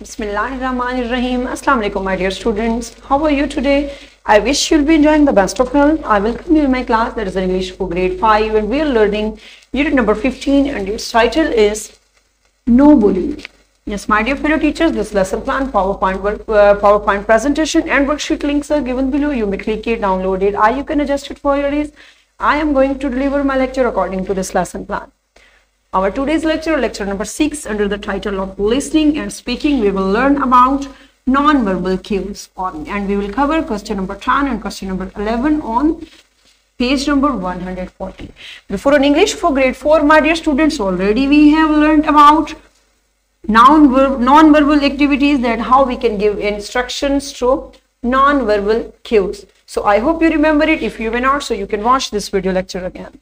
Bismillahirrahmanirrahim. Assalamu alaikum, my dear students. How are you today? I wish you'll be enjoying the best of health. I welcome you in my class that is English for grade 5 and we are learning unit number 15 and its title is No Bullying. Yes, my dear fellow teachers, this lesson plan, PowerPoint presentation and worksheet links are given below. You may click it, download it, or you can adjust it for your ease. I am going to deliver my lecture according to this lesson plan. Our today's lecture number 6, under the title of listening and speaking, we will learn about non-verbal cues and we will cover question number 10 and question number 11 on page number 140. Before in English for grade 4, my dear students, already we have learned about non-verbal activities, that how we can give instructions to non-verbal cues. So I hope you remember it. If you may not, so you can watch this video lecture again.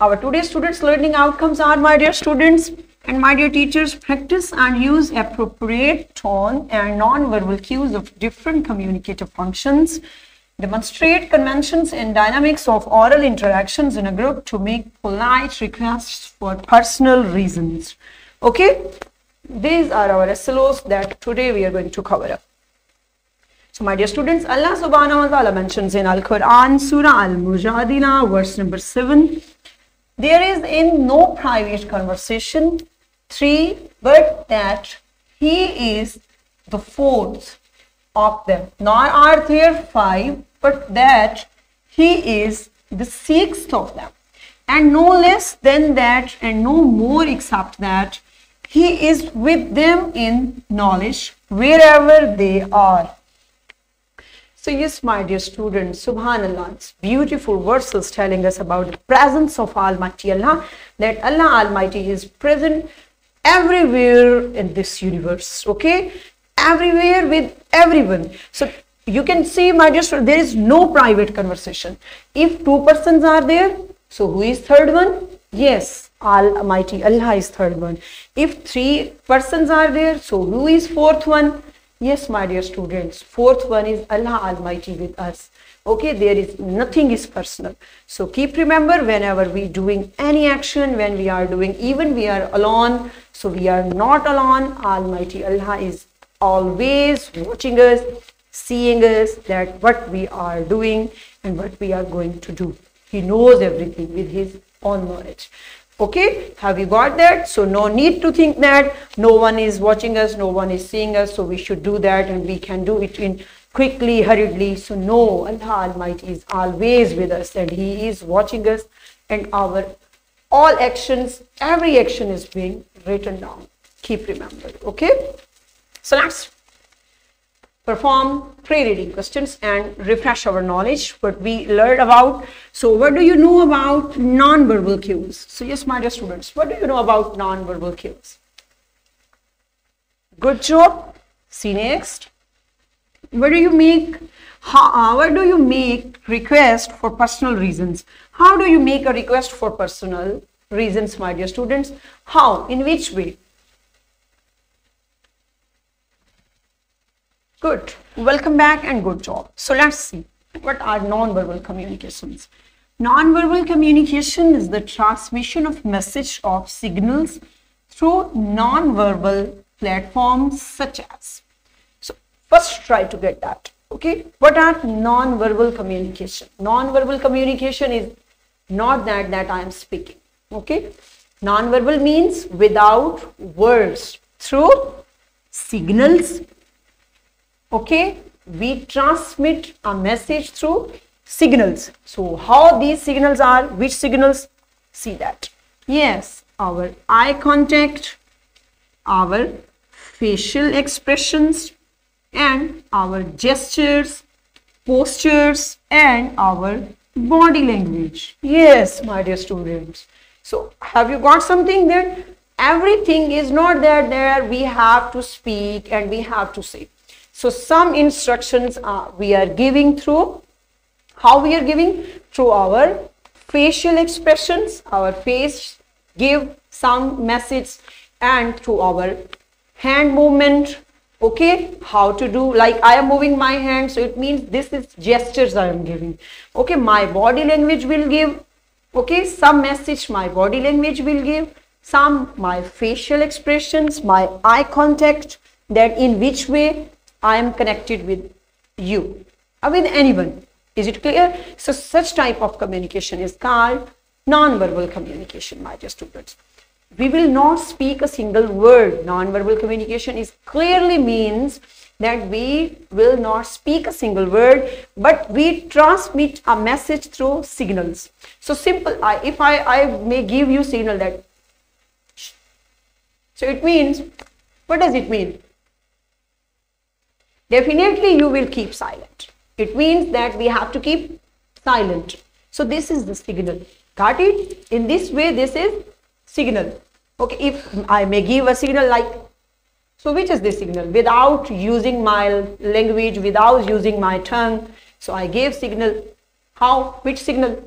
Our today's students' learning outcomes are, my dear students and my dear teachers, practice and use appropriate tone and non-verbal cues of different communicative functions. Demonstrate conventions and dynamics of oral interactions in a group to make polite requests for personal reasons. Okay, these are our SLOs that today we are going to cover up. So my dear students, Allah subhanahu wa ta'ala mentions in Al-Quran, Surah Al-Mujadila, verse number 7, there is in no private conversation 3, but that he is the 4th of them. Nor are there 5, but that he is the 6th of them. And no less than that, and no more except that he is with them in knowledge wherever they are. So yes, my dear students, subhanallah, it's beautiful verses telling us about the presence of Almighty Allah, that Allah Almighty is present everywhere in this universe, okay? Everywhere with everyone. So you can see, my dear students, there is no private conversation. If 2 persons are there, so who is third one? Yes, Almighty Allah is third one. If 3 persons are there, so who is 4th one? Yes, my dear students, 4th one is Allah Almighty with us. Okay, there is nothing is personal. So keep remember, whenever we doing any action, when we are doing, even we are alone, so we are not alone. Almighty Allah is always watching us, seeing us, that what we are doing and what we are going to do. He knows everything with his own knowledge. Okay, have you got that? So no need to think that no one is watching us, no one is seeing us, so we should do that and we can do it in quickly, hurriedly. So no, Allah Almighty is always with us and he is watching us, and our all actions, every action is being written down. Keep remember, okay? So let's perform pre-reading questions and refresh our knowledge, what we learned about. So what do you know about non-verbal cues? So yes, my dear students, what do you know about non-verbal cues? Good job. See next. What do you make request for personal reasons? How do you make a request for personal reasons, my dear students? How? In which way? Good. Welcome back and good job. So let's see, what are non-verbal communications? Non-verbal communication is the transmission of message of signals through non-verbal platforms such as. So first try to get that. Okay. What are non-verbal communication? Non-verbal communication is not that I am speaking. Okay. Non-verbal means without words, through signals. Okay, we transmit a message through signals. So how these signals are, which signals? See that. Yes, our eye contact, our facial expressions, and our gestures, postures, and our body language. Yes, my dear students. So have you got something there? Everything is not that there we have to speak and we have to say. So some instructions we are giving through, how we are giving? Through our facial expressions, our face give some message, and through our hand movement. Okay, how to do, like I am moving my hand, so it means this is gestures I am giving. Okay, my body language will give, okay, some message my body language will give, some my facial expressions, my eye contact, that in which way I am connected with you or with anyone. Is it clear? So such type of communication is called non-verbal communication, my dear students. We will not speak a single word. Non-verbal communication is clearly means that we will not speak a single word, but we transmit a message through signals. So simple, if I may give you signal that, so it means, what does it mean? Definitely you will keep silent. It means that we have to keep silent. So this is the signal. Got it? In this way, this is signal. Okay, if I may give a signal like, so which is the signal? Without using my language, without using my tongue. So I gave signal. How? Which signal?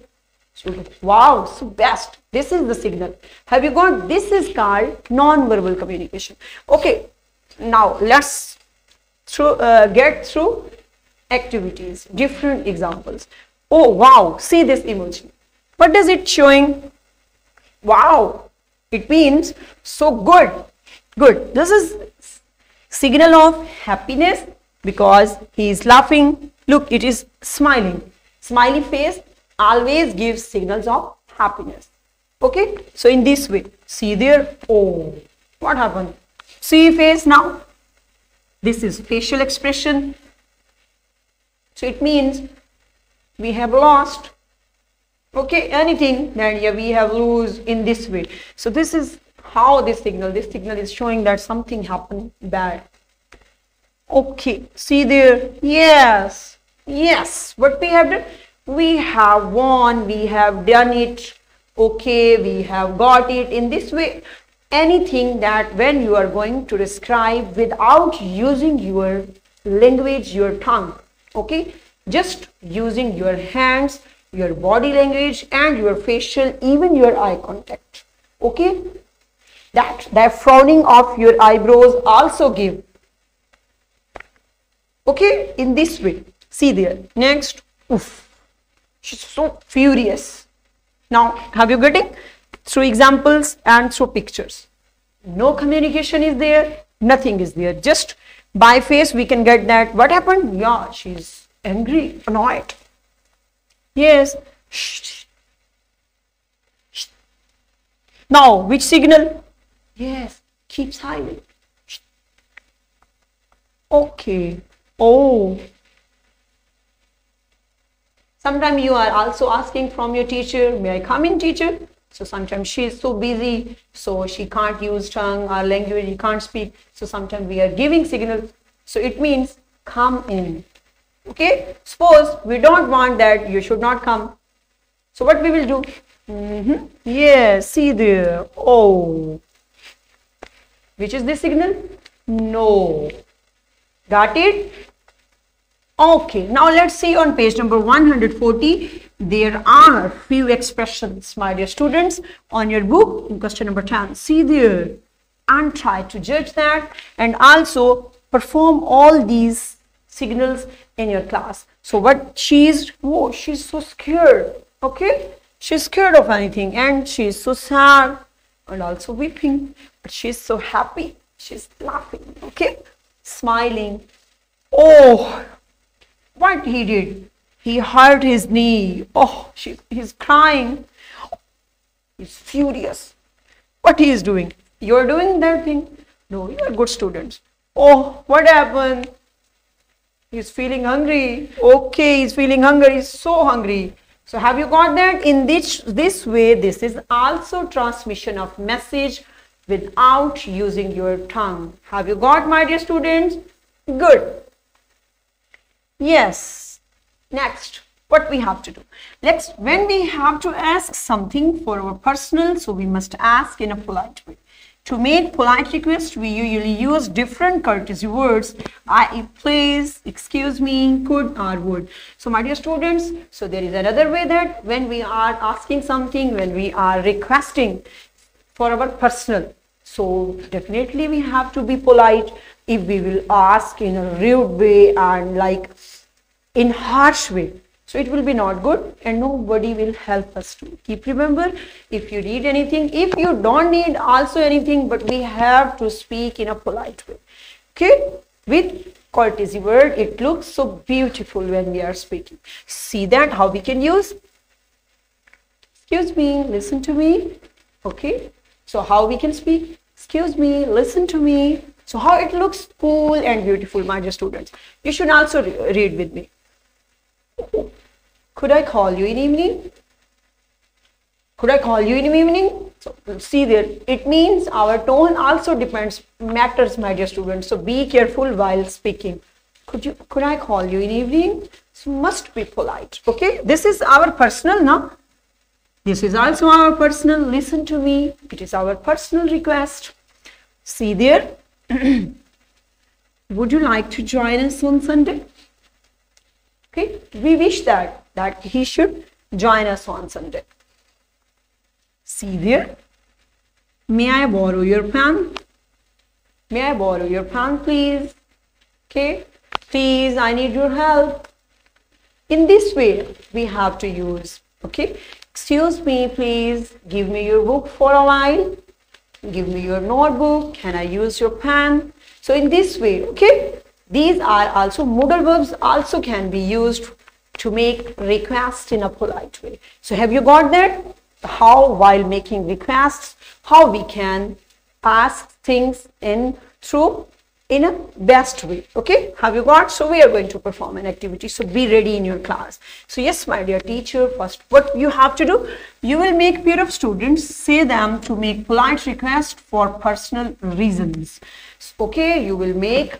Wow, so best. This is the signal. Have you got? This is called non-verbal communication. Okay, now let's get through activities, different examples. Oh wow, see this emoji. What does it showing? Wow, it means so good. Good. This is signal of happiness because he is laughing. Look, it is smiling. Smiley face always gives signals of happiness. Okay, so in this way, see there. Oh, what happened? See face now. This is facial expression. So it means we have lost. Okay, anything that we have lose in this way. So this is how this signal is showing that something happened bad. Okay, see there. Yes, yes. What we have done? We have won. We have done it. Okay, we have got it. In this way, anything that when you are going to describe without using your language, your tongue. Okay, just using your hands, your body language and your facial, even your eye contact. Okay, that frowning of your eyebrows also give. Okay, in this way. See there. Next, oof, she's so furious. Now, have you getting? Through examples and through pictures. No communication is there, nothing is there. Just by face we can get that. What happened? Yeah, she's angry, annoyed. Yes. Shh. Shh. Now, which signal? Yes, keep silent. Shh. Okay. Oh. Sometimes you are also asking from your teacher, may I come in, teacher? So sometimes she is so busy, so she can't use tongue or language, she can't speak. So sometimes we are giving signal. So it means come in. Okay, suppose we don't want that, you should not come. So what we will do? Yes, see there. Oh. Which is the signal? No. Got it? Okay, now let's see on page number 140. There are few expressions, my dear students, on your book in question number 10. See there and try to judge that and also perform all these signals in your class. So what she's so scared. Okay, she's scared of anything and she's so sad and also weeping, but she's so happy. She's laughing. Okay, smiling. Oh, what he did? He hurt his knee. Oh, he's crying. He's furious. What he is doing? You're doing that thing? No, you're good students. Oh, what happened? He's feeling hungry. Okay, he's feeling hungry. He's so hungry. So have you got that? In this way, this is also transmission of message without using your tongue. Have you got, my dear students? Good. Yes. Next, what we have to do? When we have to ask something for our personal, so we must ask in a polite way. To make polite requests, we usually use different courtesy words, i.e. please, excuse me, could or would. So my dear students, so there is another way that when we are asking something, when we are requesting for our personal, so definitely we have to be polite. If we will ask in a rude way and like in harsh way, So it will be not good and nobody will help us to. Keep remember, if you need anything, if you don't need also anything, but we have to speak in a polite way. Okay, with courtesy word, it looks so beautiful when we are speaking. See that how we can use, excuse me, listen to me. Okay, so how we can speak, excuse me, listen to me. So how it looks cool and beautiful, my dear students. You should also read with me. Could I call you in evening? Could I call you in evening? So see there, it means our tone also matters, my dear students. So be careful while speaking. Could I call you in evening? So must be polite. Okay, this is our personal now. This is also our personal. Listen to me. It is our personal request. See there. Would you like to join us on Sunday? Okay, we wish that he should join us on Sunday. See there. May I borrow your pen? May I borrow your pen, please? Okay, please, I need your help. In this way, we have to use. Okay, excuse me, please, give me your book for a while. Give me your notebook. Can I use your pen? So in this way, okay, these are also modal verbs also can be used to make requests in a polite way. So have you got that? How while making requests, how we can ask things in a best way. Okay, have you got? So we are going to perform an activity. So be ready in your class. So yes, my dear teacher, first what you have to do, you will make pair of students, say them to make polite request for personal reasons. Okay, you will make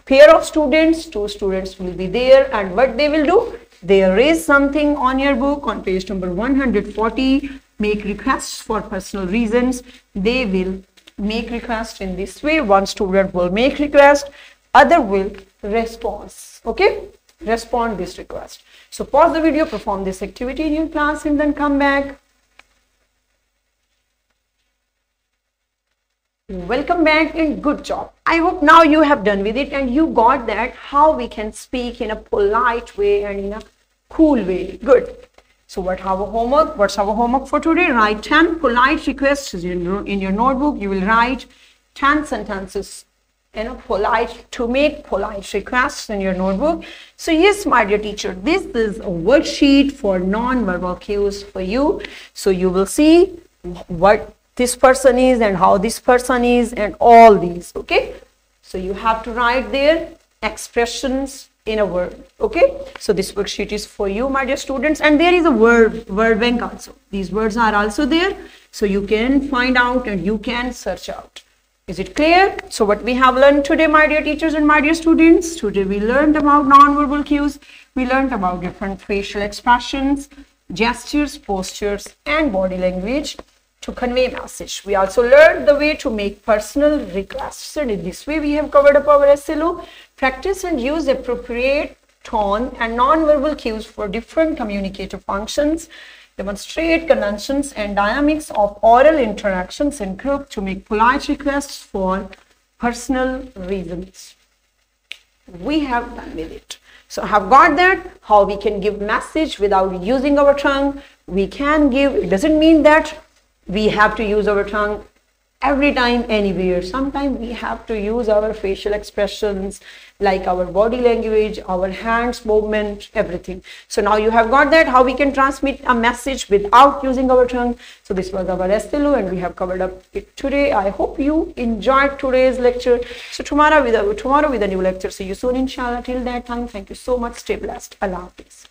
pair of students, 2 students will be there, and what they will do, there is something on your book on page number 140, make requests for personal reasons. They will make request in this way. One student will make request, other will respond. Okay, respond this request. So pause the video, perform this activity in your class, and then come back. Welcome back and good job. I hope now you have done with it and you got that how we can speak in a polite way and in a cool way. Good. So what's our homework for today? Write 10 polite requests in your notebook. You will write 10 sentences to make polite requests in your notebook. So yes, my dear teacher, this is a worksheet for non-verbal cues for you. So you will see what this person is and how this person is and all these. Okay, so you have to write their expressions in a word. Okay, so this worksheet is for you, my dear students, and there is a word bank also. These words are also there, so you can find out and you can search out. Is it clear? So what we have learned today, my dear teachers and my dear students, today we learned about non-verbal cues. We learned about different facial expressions, gestures, postures, and body language to convey message. We also learned the way to make personal requests, and in this way we have covered up our SLO. Practice and use appropriate tone and non-verbal cues for different communicative functions. Demonstrate conventions and dynamics of oral interactions in group to make polite requests for personal reasons. We have done with it. So have got that how we can give message without using our tongue. We can give, it doesn't mean that we have to use our tongue every time, anywhere. Sometimes we have to use our facial expressions, like our body language, our hands movement, everything. So now you have got that how we can transmit a message without using our tongue. So this was our SLO and we have covered up it today. I hope you enjoyed today's lecture. So tomorrow with a new lecture. See you soon, inshallah. Till that time, thank you so much. Stay blessed. Allah Hafiz.